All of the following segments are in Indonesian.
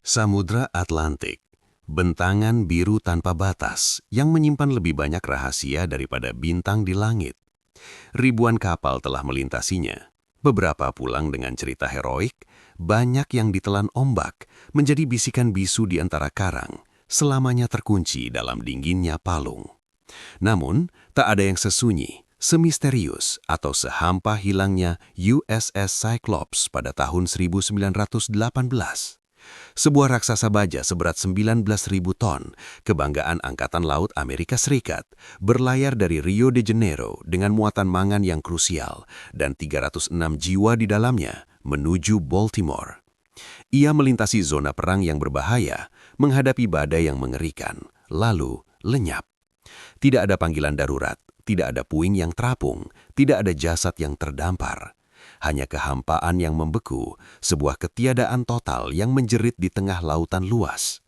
Samudra Atlantik, bentangan biru tanpa batas yang menyimpan lebih banyak rahasia daripada bintang di langit. Ribuan kapal telah melintasinya. Beberapa pulang dengan cerita heroik, banyak yang ditelan ombak, menjadi bisikan bisu di antara karang, selamanya terkunci dalam dinginnya palung. Namun, tak ada yang sesunyi, semisterius atau sehampa hilangnya USS Cyclops pada tahun 1918. Sebuah raksasa baja seberat 19.000 ton, kebanggaan Angkatan Laut Amerika Serikat, berlayar dari Rio de Janeiro dengan muatan mangan yang krusial dan 306 jiwa di dalamnya menuju Baltimore. Ia melintasi zona perang yang berbahaya, menghadapi badai yang mengerikan, lalu lenyap. Tidak ada panggilan darurat, tidak ada puing yang terapung, tidak ada jasad yang terdampar. Hanya kehampaan yang membeku, sebuah ketiadaan total yang menjerit di tengah lautan luas.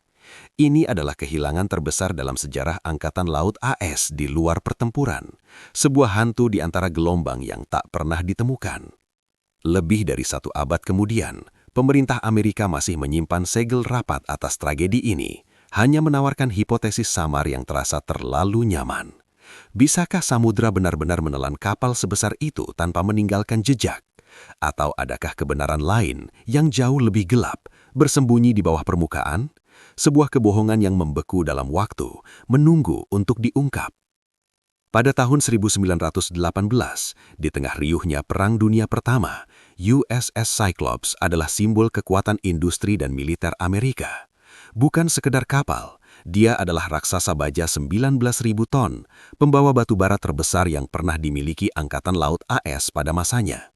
Ini adalah kehilangan terbesar dalam sejarah Angkatan Laut AS di luar pertempuran. Sebuah hantu di antara gelombang yang tak pernah ditemukan. Lebih dari 1 abad kemudian, pemerintah Amerika masih menyimpan segel rapat atas tragedi ini, hanya menawarkan hipotesis samar yang terasa terlalu nyaman. Bisakah samudra benar-benar menelan kapal sebesar itu tanpa meninggalkan jejak? Atau adakah kebenaran lain yang jauh lebih gelap, bersembunyi di bawah permukaan? Sebuah kebohongan yang membeku dalam waktu, menunggu untuk diungkap. Pada tahun 1918, di tengah riuhnya Perang Dunia Pertama, USS Cyclops adalah simbol kekuatan industri dan militer Amerika. Bukan sekedar kapal, dia adalah raksasa baja 19.000 ton, pembawa batu bara terbesar yang pernah dimiliki Angkatan Laut AS pada masanya.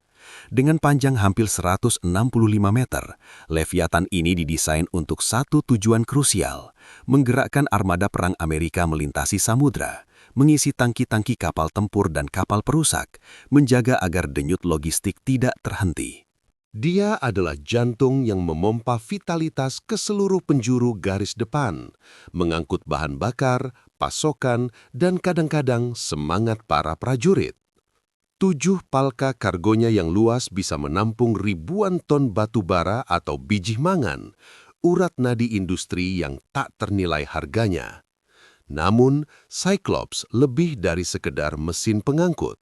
Dengan panjang hampir 165 meter, Leviathan ini didesain untuk satu tujuan krusial, menggerakkan armada perang Amerika melintasi samudra, mengisi tangki-tangki kapal tempur dan kapal perusak, menjaga agar denyut logistik tidak terhenti. Dia adalah jantung yang memompa vitalitas ke seluruh penjuru garis depan, mengangkut bahan bakar, pasokan, dan kadang-kadang semangat para prajurit. 7 palka kargonya yang luas bisa menampung ribuan ton batu bara atau biji mangan, urat nadi industri yang tak ternilai harganya. Namun, Cyclops lebih dari sekedar mesin pengangkut.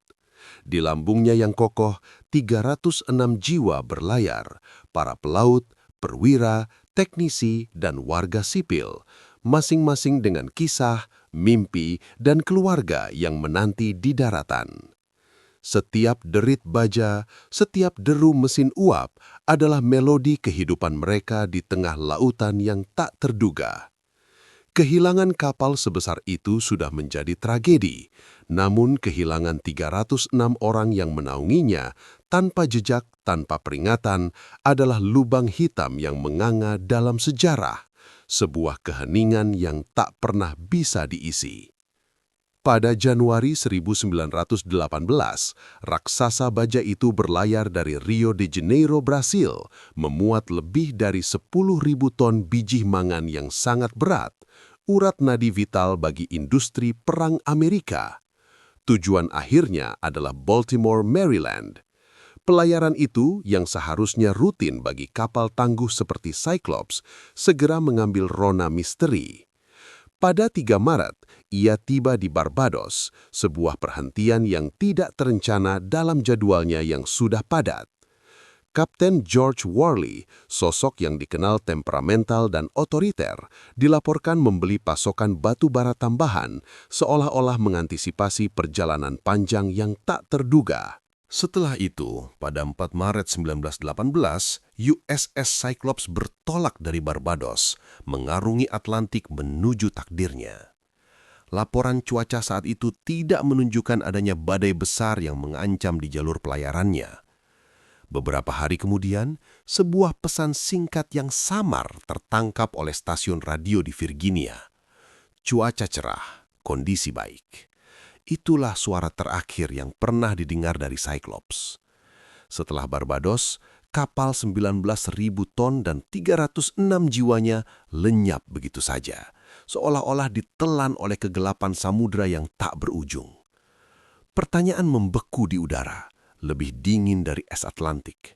Di lambungnya yang kokoh, 306 jiwa berlayar, para pelaut, perwira, teknisi, dan warga sipil, masing-masing dengan kisah, mimpi, dan keluarga yang menanti di daratan. Setiap derit baja, setiap deru mesin uap adalah melodi kehidupan mereka di tengah lautan yang tak terduga. Kehilangan kapal sebesar itu sudah menjadi tragedi, namun kehilangan 306 orang yang menaunginya tanpa jejak, tanpa peringatan adalah lubang hitam yang menganga dalam sejarah, sebuah keheningan yang tak pernah bisa diisi. Pada Januari 1918, raksasa baja itu berlayar dari Rio de Janeiro, Brasil, memuat lebih dari 10.000 ton biji mangan yang sangat berat, urat nadi vital bagi industri perang Amerika. Tujuan akhirnya adalah Baltimore, Maryland. Pelayaran itu, yang seharusnya rutin bagi kapal tangguh seperti Cyclops, segera mengambil rona misteri. Pada 3 Maret, ia tiba di Barbados, sebuah perhentian yang tidak terencana dalam jadwalnya yang sudah padat. Kapten George Worley, sosok yang dikenal temperamental dan otoriter, dilaporkan membeli pasokan batu bara tambahan, seolah-olah mengantisipasi perjalanan panjang yang tak terduga. Setelah itu, pada 4 Maret 1918, USS Cyclops bertolak dari Barbados, mengarungi Atlantik menuju takdirnya. Laporan cuaca saat itu tidak menunjukkan adanya badai besar yang mengancam di jalur pelayarannya. Beberapa hari kemudian, sebuah pesan singkat yang samar tertangkap oleh stasiun radio di Virginia. Cuaca cerah, kondisi baik. Itulah suara terakhir yang pernah didengar dari Cyclops. Setelah Barbados, kapal 19.000 ton dan 306 jiwanya lenyap begitu saja, seolah-olah ditelan oleh kegelapan samudra yang tak berujung. Pertanyaan membeku di udara, lebih dingin dari es Atlantik.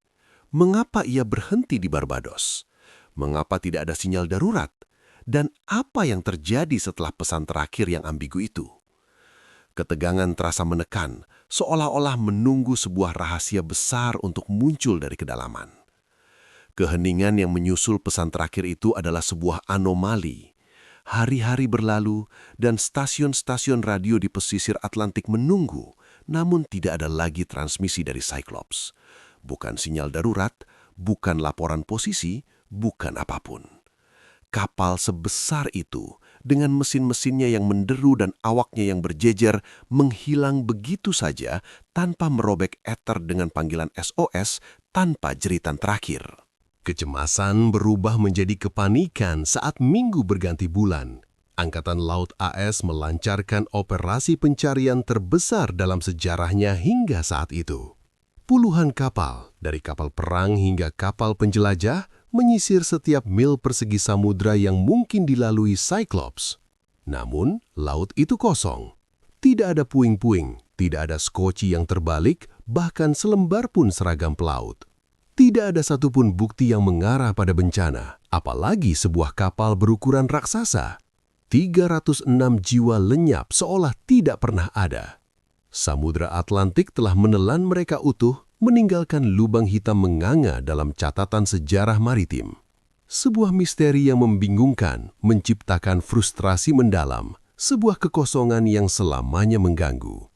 Mengapa ia berhenti di Barbados? Mengapa tidak ada sinyal darurat? Dan apa yang terjadi setelah pesan terakhir yang ambigu itu? Ketegangan terasa menekan, seolah-olah menunggu sebuah rahasia besar untuk muncul dari kedalaman. Keheningan yang menyusul pesan terakhir itu adalah sebuah anomali. Hari-hari berlalu dan stasiun-stasiun radio di pesisir Atlantik menunggu, namun tidak ada lagi transmisi dari Cyclops. Bukan sinyal darurat, bukan laporan posisi, bukan apapun. Kapal sebesar itu, dengan mesin-mesinnya yang menderu dan awaknya yang berjejer, menghilang begitu saja tanpa merobek ether dengan panggilan SOS tanpa jeritan terakhir. Kecemasan berubah menjadi kepanikan saat minggu berganti bulan. Angkatan Laut AS melancarkan operasi pencarian terbesar dalam sejarahnya hingga saat itu. Puluhan kapal, dari kapal perang hingga kapal penjelajah, menyisir setiap mil persegi samudra yang mungkin dilalui Cyclops. Namun, laut itu kosong. Tidak ada puing-puing, tidak ada skoci yang terbalik, bahkan selembar pun seragam pelaut. Tidak ada satupun bukti yang mengarah pada bencana, apalagi sebuah kapal berukuran raksasa. 306 jiwa lenyap seolah tidak pernah ada. Samudra Atlantik telah menelan mereka utuh, meninggalkan lubang hitam menganga dalam catatan sejarah maritim. Sebuah misteri yang membingungkan, menciptakan frustrasi mendalam, sebuah kekosongan yang selamanya mengganggu.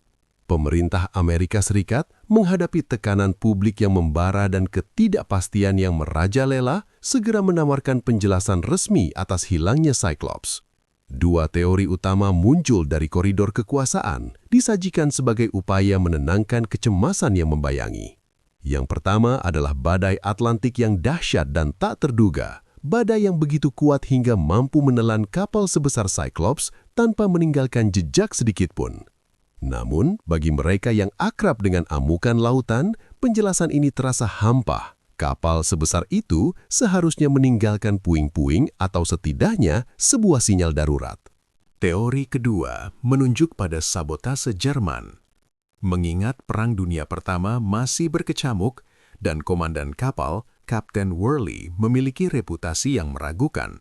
Pemerintah Amerika Serikat menghadapi tekanan publik yang membara dan ketidakpastian yang merajalela, segera menawarkan penjelasan resmi atas hilangnya Cyclops. Dua teori utama muncul dari koridor kekuasaan, disajikan sebagai upaya menenangkan kecemasan yang membayangi. Yang pertama adalah badai Atlantik yang dahsyat dan tak terduga, badai yang begitu kuat hingga mampu menelan kapal sebesar Cyclops tanpa meninggalkan jejak sedikitpun. Namun, bagi mereka yang akrab dengan amukan lautan, penjelasan ini terasa hampa. Kapal sebesar itu seharusnya meninggalkan puing-puing atau setidaknya sebuah sinyal darurat. Teori kedua menunjuk pada sabotase Jerman. Mengingat Perang Dunia Pertama masih berkecamuk dan komandan kapal, Kapten Worley, memiliki reputasi yang meragukan,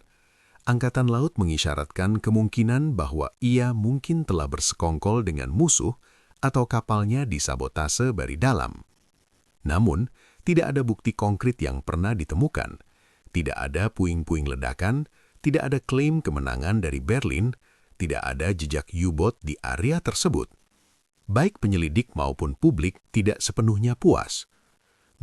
Angkatan Laut mengisyaratkan kemungkinan bahwa ia mungkin telah bersekongkol dengan musuh atau kapalnya disabotase dari dalam. Namun, tidak ada bukti konkret yang pernah ditemukan. Tidak ada puing-puing ledakan, tidak ada klaim kemenangan dari Berlin, tidak ada jejak U-boat di area tersebut. Baik penyelidik maupun publik tidak sepenuhnya puas.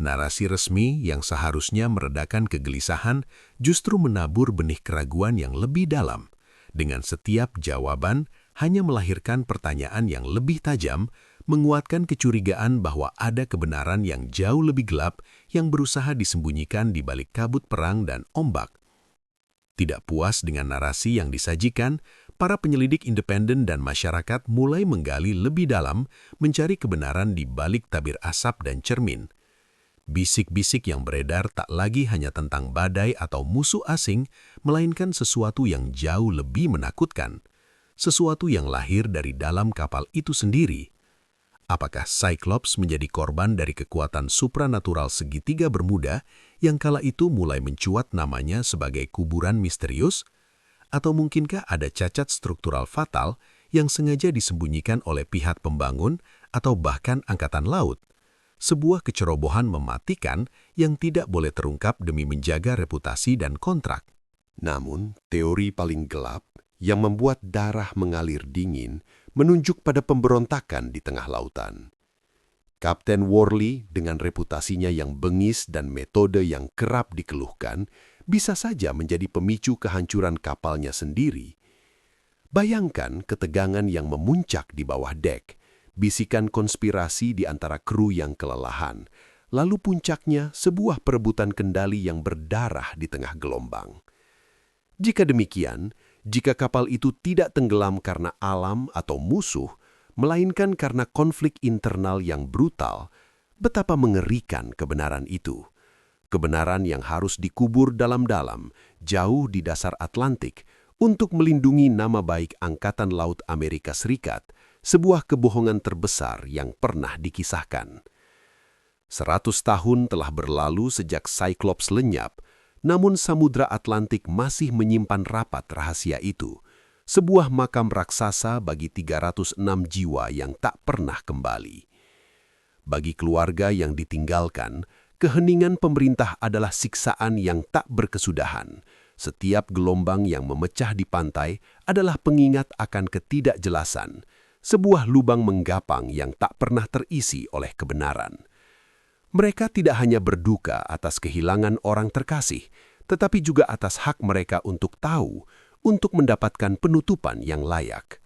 Narasi resmi yang seharusnya meredakan kegelisahan justru menabur benih keraguan yang lebih dalam. Dengan setiap jawaban hanya melahirkan pertanyaan yang lebih tajam, menguatkan kecurigaan bahwa ada kebenaran yang jauh lebih gelap yang berusaha disembunyikan di balik kabut perang dan ombak. Tidak puas dengan narasi yang disajikan, para penyelidik independen dan masyarakat mulai menggali lebih dalam, mencari kebenaran di balik tabir asap dan cermin. Bisik-bisik yang beredar tak lagi hanya tentang badai atau musuh asing, melainkan sesuatu yang jauh lebih menakutkan. Sesuatu yang lahir dari dalam kapal itu sendiri. Apakah Cyclops menjadi korban dari kekuatan supranatural segitiga Bermuda yang kala itu mulai mencuat namanya sebagai kuburan misterius? Atau mungkinkah ada cacat struktural fatal yang sengaja disembunyikan oleh pihak pembangun atau bahkan Angkatan Laut? Sebuah kecerobohan mematikan yang tidak boleh terungkap demi menjaga reputasi dan kontrak. Namun, teori paling gelap yang membuat darah mengalir dingin menunjuk pada pemberontakan di tengah lautan. Kapten Worley dengan reputasinya yang bengis dan metode yang kerap dikeluhkan bisa saja menjadi pemicu kehancuran kapalnya sendiri. Bayangkan ketegangan yang memuncak di bawah dek, bisikan konspirasi di antara kru yang kelelahan, lalu puncaknya sebuah perebutan kendali yang berdarah di tengah gelombang. Jika demikian, jika kapal itu tidak tenggelam karena alam atau musuh, melainkan karena konflik internal yang brutal, betapa mengerikan kebenaran itu. Kebenaran yang harus dikubur dalam-dalam, jauh di dasar Atlantik, untuk melindungi nama baik Angkatan Laut Amerika Serikat, sebuah kebohongan terbesar yang pernah dikisahkan. 100 tahun telah berlalu sejak Cyclops lenyap, Namun Samudra Atlantik masih menyimpan rapat rahasia itu, sebuah makam raksasa bagi 306 jiwa yang tak pernah kembali. Bagi keluarga yang ditinggalkan, keheningan pemerintah adalah siksaan yang tak berkesudahan. Setiap gelombang yang memecah di pantai adalah pengingat akan ketidakjelasan, sebuah lubang menggapang yang tak pernah terisi oleh kebenaran. Mereka tidak hanya berduka atas kehilangan orang terkasih, tetapi juga atas hak mereka untuk tahu, untuk mendapatkan penutupan yang layak.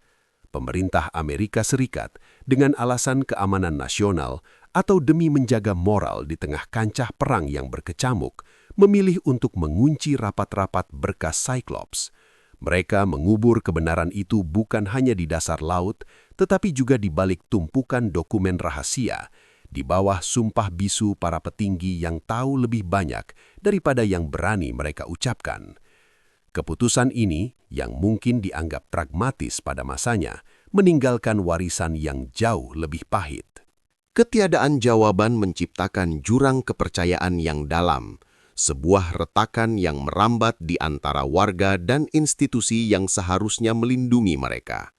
Pemerintah Amerika Serikat dengan alasan keamanan nasional atau demi menjaga moral di tengah kancah perang yang berkecamuk, memilih untuk mengunci rapat-rapat berkas Cyclops. Mereka mengubur kebenaran itu bukan hanya di dasar laut, tetapi juga di balik tumpukan dokumen rahasia, di bawah sumpah bisu para petinggi yang tahu lebih banyak daripada yang berani mereka ucapkan. Keputusan ini, yang mungkin dianggap pragmatis pada masanya, meninggalkan warisan yang jauh lebih pahit. Ketiadaan jawaban menciptakan jurang kepercayaan yang dalam, sebuah retakan yang merambat di antara warga dan institusi yang seharusnya melindungi mereka.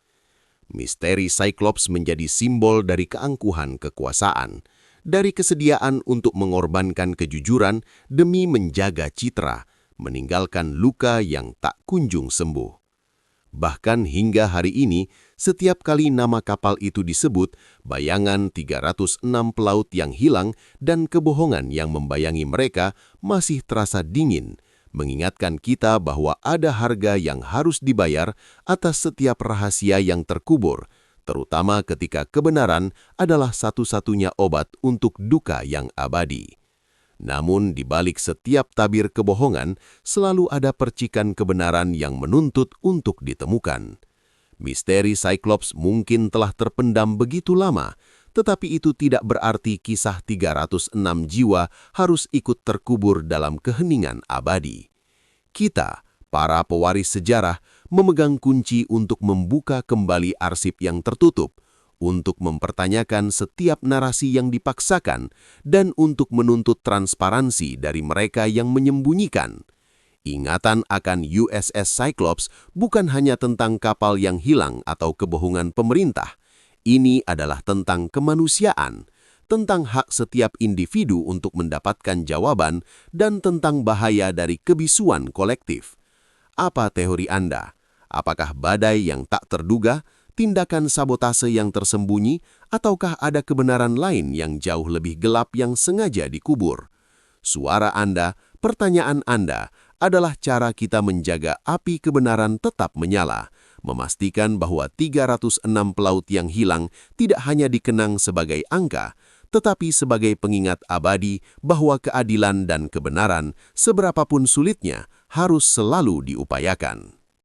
Misteri Cyclops menjadi simbol dari keangkuhan kekuasaan, dari kesediaan untuk mengorbankan kejujuran demi menjaga citra, meninggalkan luka yang tak kunjung sembuh. Bahkan hingga hari ini, setiap kali nama kapal itu disebut, bayangan 306 pelaut yang hilang dan kebohongan yang membayangi mereka masih terasa dingin, mengingatkan kita bahwa ada harga yang harus dibayar atas setiap rahasia yang terkubur, terutama ketika kebenaran adalah satu-satunya obat untuk duka yang abadi. Namun di balik setiap tabir kebohongan, selalu ada percikan kebenaran yang menuntut untuk ditemukan. Misteri Cyclops mungkin telah terpendam begitu lama, tetapi itu tidak berarti kisah 306 jiwa harus ikut terkubur dalam keheningan abadi. Kita, para pewaris sejarah, memegang kunci untuk membuka kembali arsip yang tertutup, untuk mempertanyakan setiap narasi yang dipaksakan, dan untuk menuntut transparansi dari mereka yang menyembunyikan. Ingatan akan USS Cyclops bukan hanya tentang kapal yang hilang atau kebohongan pemerintah. Ini adalah tentang kemanusiaan, tentang hak setiap individu untuk mendapatkan jawaban, dan tentang bahaya dari kebisuan kolektif. Apa teori Anda? Apakah badai yang tak terduga, tindakan sabotase yang tersembunyi, ataukah ada kebenaran lain yang jauh lebih gelap yang sengaja dikubur? Suara Anda, pertanyaan Anda, adalah cara kita menjaga api kebenaran tetap menyala, memastikan bahwa 306 pelaut yang hilang tidak hanya dikenang sebagai angka, tetapi sebagai pengingat abadi bahwa keadilan dan kebenaran, seberapapun sulitnya, harus selalu diupayakan.